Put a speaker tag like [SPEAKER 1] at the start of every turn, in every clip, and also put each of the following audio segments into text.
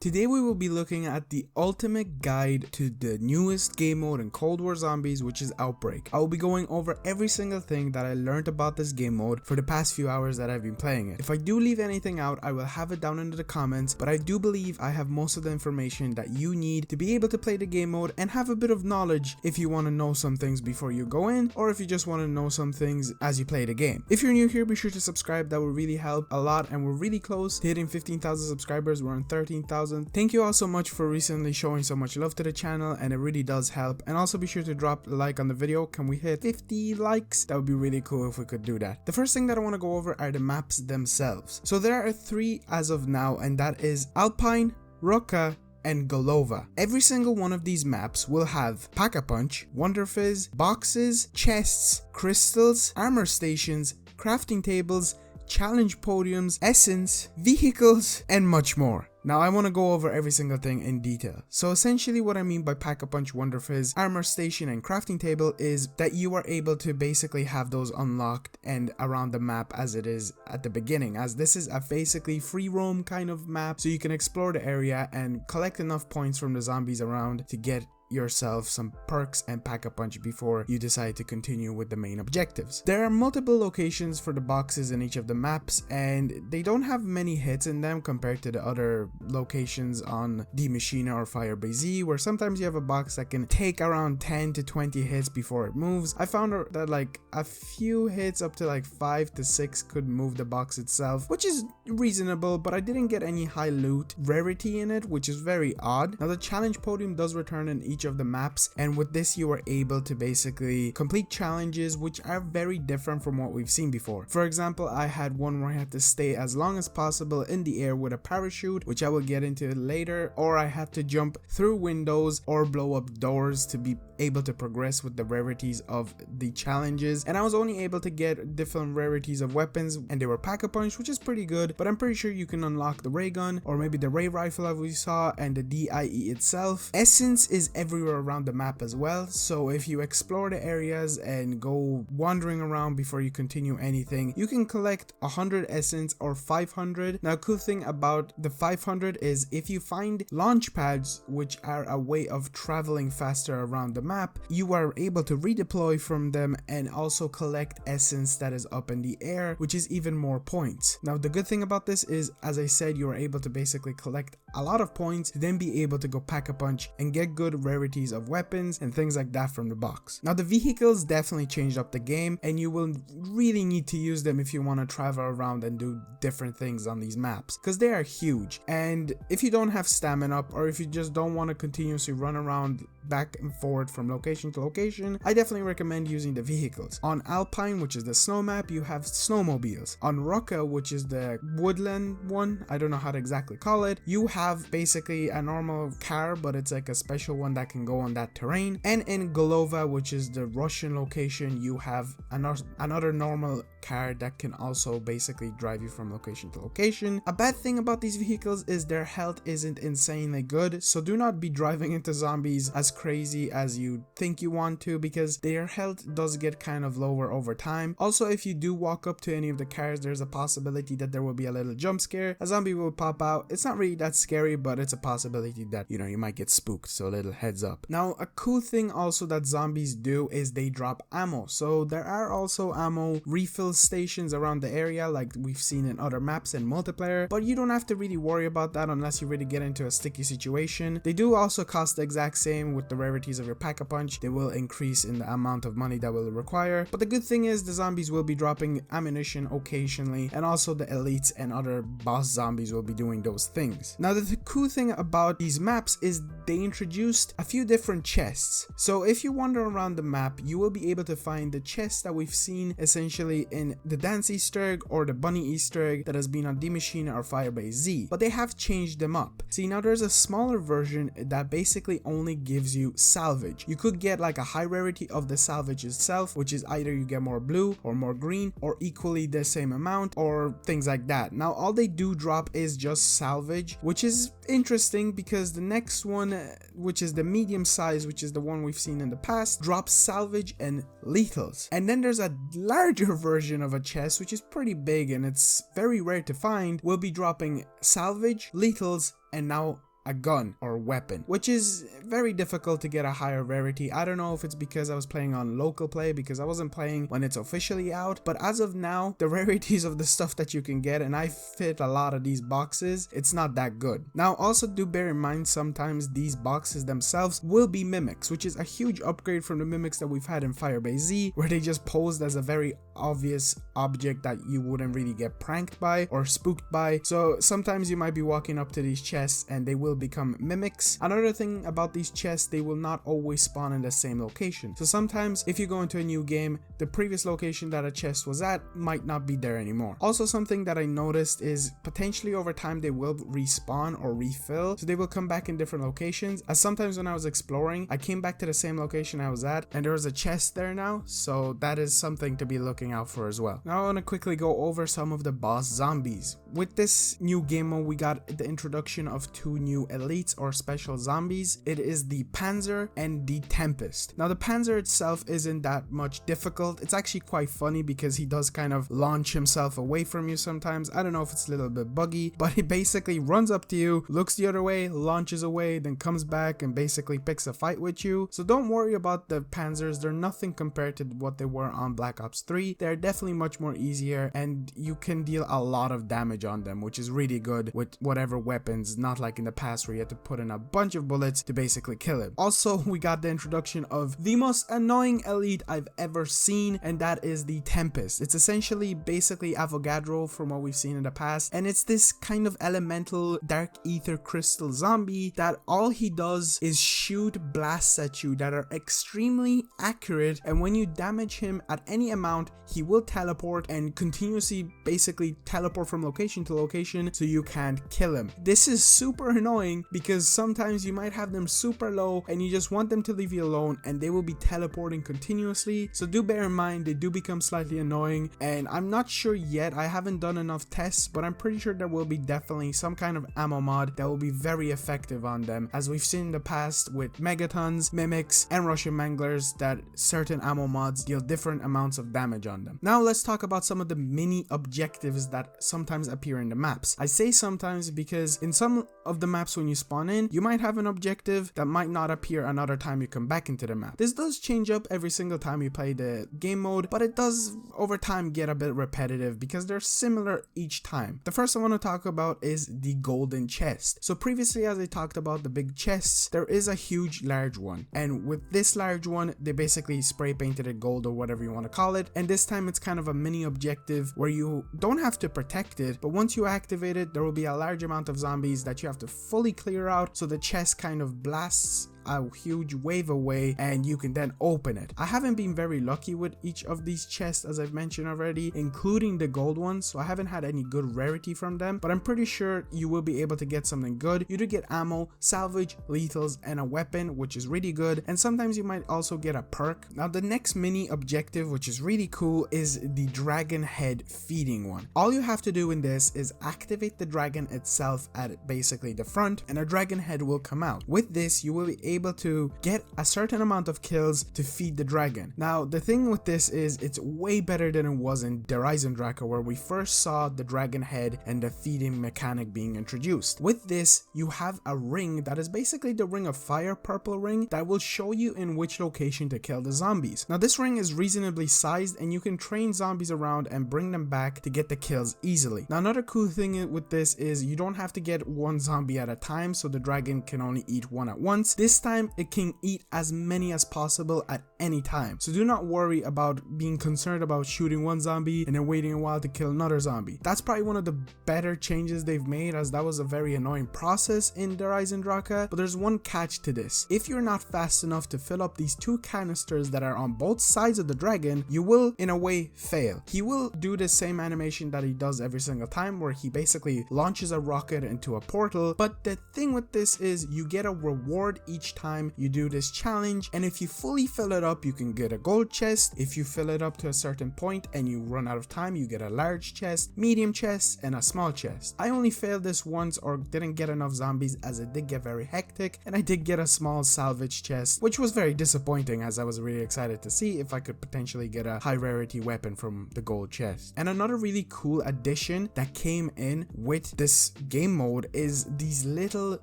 [SPEAKER 1] Today we will be looking at the ultimate guide to the newest game mode in Cold War Zombies, which is Outbreak. I will be going over every single thing that I learned about this game mode for the past few hours that I've been playing it. If I do leave anything out, I will have it down in the comments, but I do believe I have most of the information that you need to be able to play the game mode and have a bit of knowledge if you want to know some things before you go in, or if you just want to know some things as you play the game. If you're new here, be sure to subscribe. That will really help a lot, and we're really close to hitting 15,000 subscribers. We're on 13,000. Thank you all so much for recently showing so much love to the channel, and it really does help. And also be sure to drop a like on the video. Can we hit 50 likes? That would be really cool if we could do that. The first thing that I want to go over are the maps themselves. So there are 3 as of now, and that is Alpine, Ruka, and Golova. Every single one of these maps will have Pack-a-Punch, Wonder Fizz, boxes, chests, crystals, armor stations, crafting tables, challenge podiums, essence, vehicles, and much more. Now I want to go over every single thing in detail. So essentially what I mean by Pack-a-Punch, Wonder Fizz, Armor Station, and Crafting Table is that you are able to basically have those unlocked and around the map as it is at the beginning, as this is a basically free roam kind of map, so you can explore the area and collect enough points from the zombies around to get yourself some perks and Pack-a-Punch before you decide to continue with the main objectives. There are multiple locations for the boxes in each of the maps, and they don't have many hits in them compared to the other locations on D Machina or Firebase Z, where sometimes you have a box that can take around 10 to 20 hits before it moves. I found that like a few hits up to like 5 to 6 could move the box itself, which is reasonable, but I didn't get any high loot rarity in it, which is very odd. Now the challenge podium does return in each of the maps, and with this you are able to basically complete challenges which are very different from what we've seen before. For example, I had one where I had to stay as long as possible in the air with a parachute, which I will get into later, or I had to jump through windows or blow up doors to be able to progress with the rarities of the challenges. And I was only able to get different rarities of weapons, and they were Pack-a-Punch, which is pretty good, but I'm pretty sure you can unlock the ray gun or maybe the ray rifle as we saw, and the DIE itself. Essence is everywhere around the map as well, so if you explore the areas and go wandering around before you continue anything, you can collect 100 essence or 500. Now cool thing about the 500 is if you find launch pads, which are a way of traveling faster around the map, you are able to redeploy from them and also collect essence that is up in the air, which is even more points. Now the good thing about this is, as I said, you are able to basically collect a lot of points, then be able to go Pack-a-Punch and get good rarities of weapons and things like that from the box. Now the vehicles definitely changed up the game, and you will really need to use them if you want to travel around and do different things on these maps, because they are huge. And if you don't have stamina up, or if you just don't want to continuously run around back and forth from location to location, I definitely recommend using the vehicles. On Alpine, which is the snow map, you have snowmobiles. On Ruka, which is the woodland one, I don't know how to exactly call it, you have basically a normal car, but it's like a special one that can go on that terrain. And in Golova, which is the Russian location, you have another normal car that can also basically drive you from location to location. A bad thing about these vehicles is their health isn't insanely good, so do not be driving into zombies as crazy as you think you want to, because their health does get kind of lower over time. Also, if you do walk up to any of the cars, there's a possibility that there will be a little jump scare. A zombie will pop out. It's not really that scary, but it's a possibility that, you know, you might get spooked, so a little heads up. Now a cool thing also that zombies do is they drop ammo. So there are also ammo refill stations around the area like we've seen in other maps and multiplayer, but you don't have to really worry about that unless you really get into a sticky situation. They do also cost the exact same. With the rarities of your Pack-a-Punch, they will increase in the amount of money that will require, but the good thing is the zombies will be dropping ammunition occasionally, and also the elites and other boss zombies will be doing those things. Now the cool thing about these maps is they introduced a few different chests. So if you wander around the map, you will be able to find the chests that we've seen essentially in the dance Easter egg or the bunny Easter egg that has been on D Machina or Firebase Z, but they have changed them up. See, now there's a smaller version that basically only gives you salvage. You could get like a high rarity of the salvage itself, which is either you get more blue or more green or equally the same amount or things like that. Now all they do drop is just salvage, which is interesting because the next one, which is the medium size, which is the one we've seen in the past, drops salvage and lethals. And then there's a larger version of a chest, which is pretty big and it's very rare to find, will be dropping salvage, lethals, and now a gun or weapon, which is very difficult to get a higher rarity. I don't know if it's because I was playing on local play, because I wasn't playing when it's officially out, but as of now, the rarities of the stuff that you can get, and I fit a lot of these boxes, it's not that good. Now also do bear in mind, sometimes these boxes themselves will be mimics, which is a huge upgrade from the mimics that we've had in Firebase Z, where they just posed as a very obvious object that you wouldn't really get pranked by or spooked by. So sometimes you might be walking up to these chests and they will become mimics. Another thing about these chests, they will not always spawn in the same location. So sometimes if you go into a new game, the previous location that a chest was at might not be there anymore. Also, something that I noticed is potentially over time they will respawn or refill, so they will come back in different locations. As sometimes when I was exploring, I came back to the same location I was at and there was a chest there now, so that is something to be looking out for as well. Now I want to quickly go over some of the boss zombies. With this new game mode, we got the introduction of two new elites or special zombies. It is the Panzer and the Tempest. Now the Panzer itself isn't that much difficult. It's actually quite funny because he does kind of launch himself away from you sometimes. I don't know if it's a little bit buggy, but he basically runs up to you, looks the other way, launches away, then comes back and basically picks a fight with you. So don't worry about the Panzers. They're nothing compared to what they were on Black Ops 3. They're definitely much more easier and you can deal a lot of damage on them, which is really good with whatever weapons, not like in the past where you had to put in a bunch of bullets to basically kill him. Also, we got the introduction of the most annoying elite I've ever seen, and that is the Tempest. It's essentially basically Avogadro from what we've seen in the past, and it's this kind of elemental dark ether crystal zombie that all he does is shoot blasts at you that are extremely accurate, and when you damage him at any amount, he will teleport and continuously basically teleport from location to location so you can't kill him. This is super annoying because sometimes you might have them super low and you just want them to leave you alone and they will be teleporting continuously. So do bear in mind, they do become slightly annoying, and I'm not sure yet, I haven't done enough tests, but I'm pretty sure there will be definitely some kind of ammo mod that will be very effective on them, as we've seen in the past with Megatons, Mimics, and Russian Manglers, that certain ammo mods deal different amounts of damage on them. Now let's talk about some of the mini objectives that sometimes appear in the maps. I say sometimes because in some of the maps when you spawn in, you might have an objective that might not appear another time you come back into the map. This does change up every single time you play the game mode, but it does over time get a bit repetitive because they're similar each time. The first I want to talk about is the golden chest. So previously, as I talked about the big chests, there is a huge large one, and with this large one they basically spray painted it gold or whatever you want to call it, and this time it's kind of a mini objective where you don't have to protect it, but once you activate it there will be a large amount of zombies that you have to fully clear out, so the chest kind of blasts a huge wave away and you can then open it. I haven't been very lucky with each of these chests, as I've mentioned already, including the gold ones, so I haven't had any good rarity from them, but I'm pretty sure you will be able to get something good. You do get ammo, salvage, lethals, and a weapon, which is really good, and sometimes you might also get a perk. Now the next mini objective, which is really cool, is the dragon head feeding one. All you have to do in this is activate the dragon itself at basically the front, and a dragon head will come out. With this you will be able to get a certain amount of kills to feed the dragon. Now the thing with this is it's way better than it was in Der Eisendrache, where we first saw the dragon head and the feeding mechanic being introduced. With this you have a ring that is basically the ring of fire, purple ring, that will show you in which location to kill the zombies. Now this ring is reasonably sized and you can train zombies around and bring them back to get the kills easily. Now another cool thing with this is you don't have to get one zombie at a time, so the dragon can only eat one at once. This time it can eat as many as possible at any time, so do not worry about being concerned about shooting one zombie and then waiting a while to kill another zombie. That's probably one of the better changes they've made, as that was a very annoying process in Der Eisendrache. But there's one catch to this: if you're not fast enough to fill up these two canisters that are on both sides of the dragon, you will in a way fail. He will do the same animation that he does every single time, where he basically launches a rocket into a portal, but the thing with this is you get a reward each each time you do this challenge, and if you fully fill it up you can get a gold chest. If you fill it up to a certain point and you run out of time, you get a large chest, medium chest, and a small chest. I only failed this once or didn't get enough zombies as it did get very hectic, and I did get a small salvage chest, which was very disappointing as I was really excited to see if I could potentially get a high rarity weapon from the gold chest. And another really cool addition that came in with this game mode is these little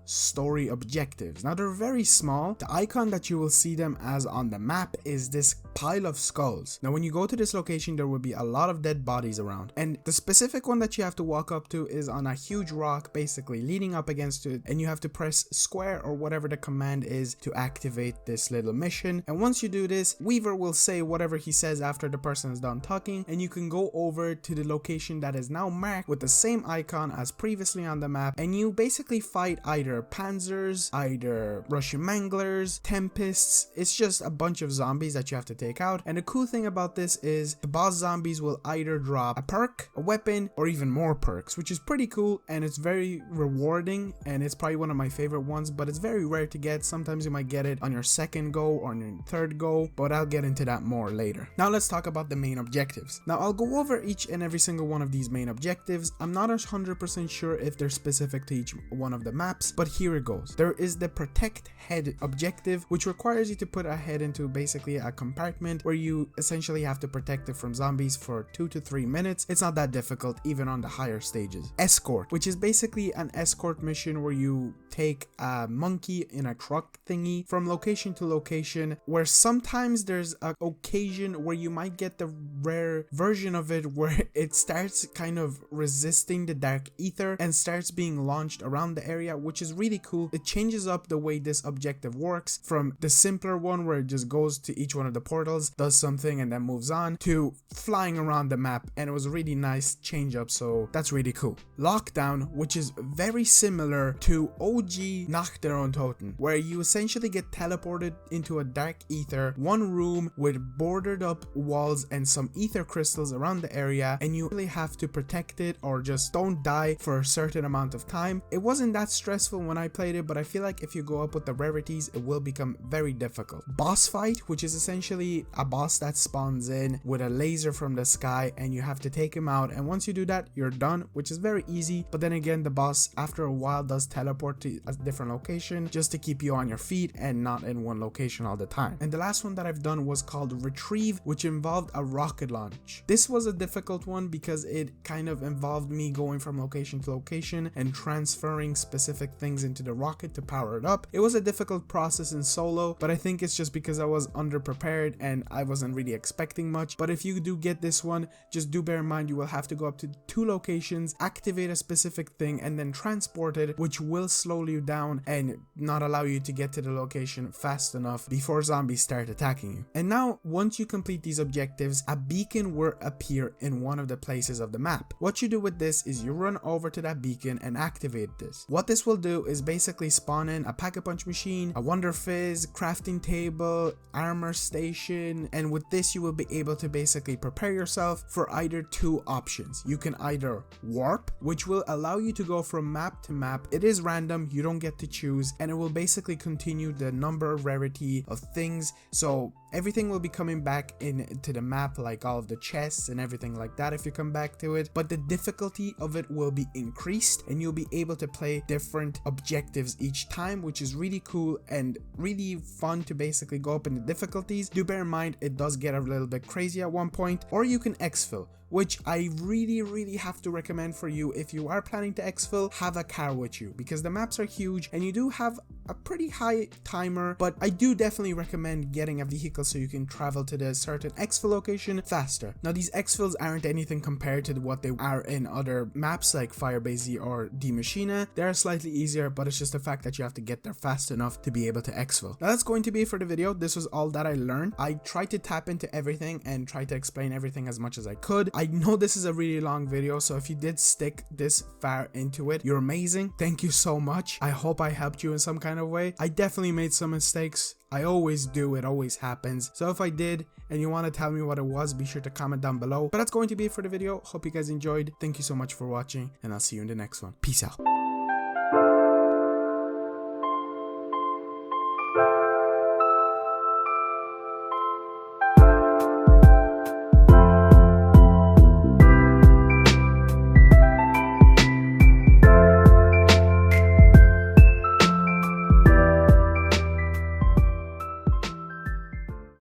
[SPEAKER 1] story objectives. Now they're very small. The icon that you will see them as on the map is this pile of skulls. Now when you go to this location there will be a lot of dead bodies around, and the specific one that you have to walk up to is on a huge rock basically leaning up against it, and you have to press square or whatever the command is to activate this little mission. And once you do this, Weaver will say whatever he says after the person is done talking, and you can go over to the location that is now marked with the same icon as previously on the map, and you basically fight either panzers, either Russian manglers, tempests. It's just a bunch of zombies that you have to take out. And the cool thing about this is the boss zombies will either drop a perk, a weapon, or even more perks, which is pretty cool, and it's very rewarding, and it's probably one of my favorite ones, but it's very rare to get. Sometimes you might get it on your second go or on your third go, but I'll get into that more later. Now let's talk about the main objectives. Now I'll go over each and every single one of these main objectives. I'm not 100% sure if they're specific to each one of the maps, but here it goes. There is the protect head objective, which requires you to put a head into basically a compartment where you essentially have to protect it from zombies for 2 to 3 minutes. It's not that difficult even on the higher stages. Escort, which is basically an escort mission where you take a monkey in a truck thingy from location to location, where sometimes there's an occasion where you might get the rare version of it where it starts kind of resisting the dark ether and starts being launched around the area, which is really cool. It changes up the way this objective works from the simpler one where it just goes to each one of the portals, does something, and then moves on, to flying around the map, and it was a really nice change up, so that's really cool. Lockdown, which is very similar to OG Nacht der Untoten, where you essentially get teleported into a dark ether, one room with bordered up walls and some ether crystals around the area, and you really have to protect it or just don't die for a certain amount of time. It wasn't that stressful when I played it, but I feel like if you go up with the rarities it will become very difficult. Boss fight, which is essentially a boss that spawns in with a laser from the sky and you have to take him out, and once you do that you're done, which is very easy. But then again, the boss after a while does teleport to a different location just to keep you on your feet and not in one location all the time. And the last one that I've done was called Retrieve, which involved a rocket launch. This was a difficult one because it kind of involved me going from location to location and transferring specific things into the rocket to power it up. It was a difficult process in solo, but I think it's just because I was underprepared and I wasn't really expecting much. But if you do get this one, just do bear in mind you will have to go up to 2 locations, activate a specific thing, and then transport it, which will slow you down and not allow you to get to the location fast enough before zombies start attacking you. And now once you complete these objectives, a beacon will appear in one of the places of the map. What you do with this is you run over to that beacon and activate this. What this will do is basically spawn in a pack-a-punch machine, a wonder fizz, crafting table, armor station, and with this you will be able to basically prepare yourself for either 2 options. You can either warp, which will allow you to go from map to map. It is random, you don't get to choose, and it will basically continue the number rarity of things, so everything will be coming back into the map, like all of the chests and everything like that if you come back to it, but the difficulty of it will be increased and you'll be able to play different objectives each time, which is really cool and really fun to basically go up in the difficulties. Do bear in mind it does get a little bit crazy at one point, or you can exfil, which I really have to recommend for you. If you are planning to exfil, have a car with you because the maps are huge and you do have a pretty high timer, but I do definitely recommend getting a vehicle so you can travel to the certain exfil location faster. Now these exfils aren't anything compared to what they are in other maps like Firebase or Die Maschine. They are slightly easier, but it's just the fact that you have to get there fast enough to be able to exfil. Now that's going to be it for the video. This was all that I learned. I tried to tap into everything and try to explain everything as much as I could. I know this is a really long video, so if you did stick this far into it, you're amazing. Thank you so much. I hope I helped you in some kind of way. I definitely made some mistakes. I always do, it always happens. So if I did and you want to tell me what it was, be sure to comment down below. But that's going to be it for the video. Hope you guys enjoyed. Thank you so much for watching, and I'll see you in the next one. Peace out.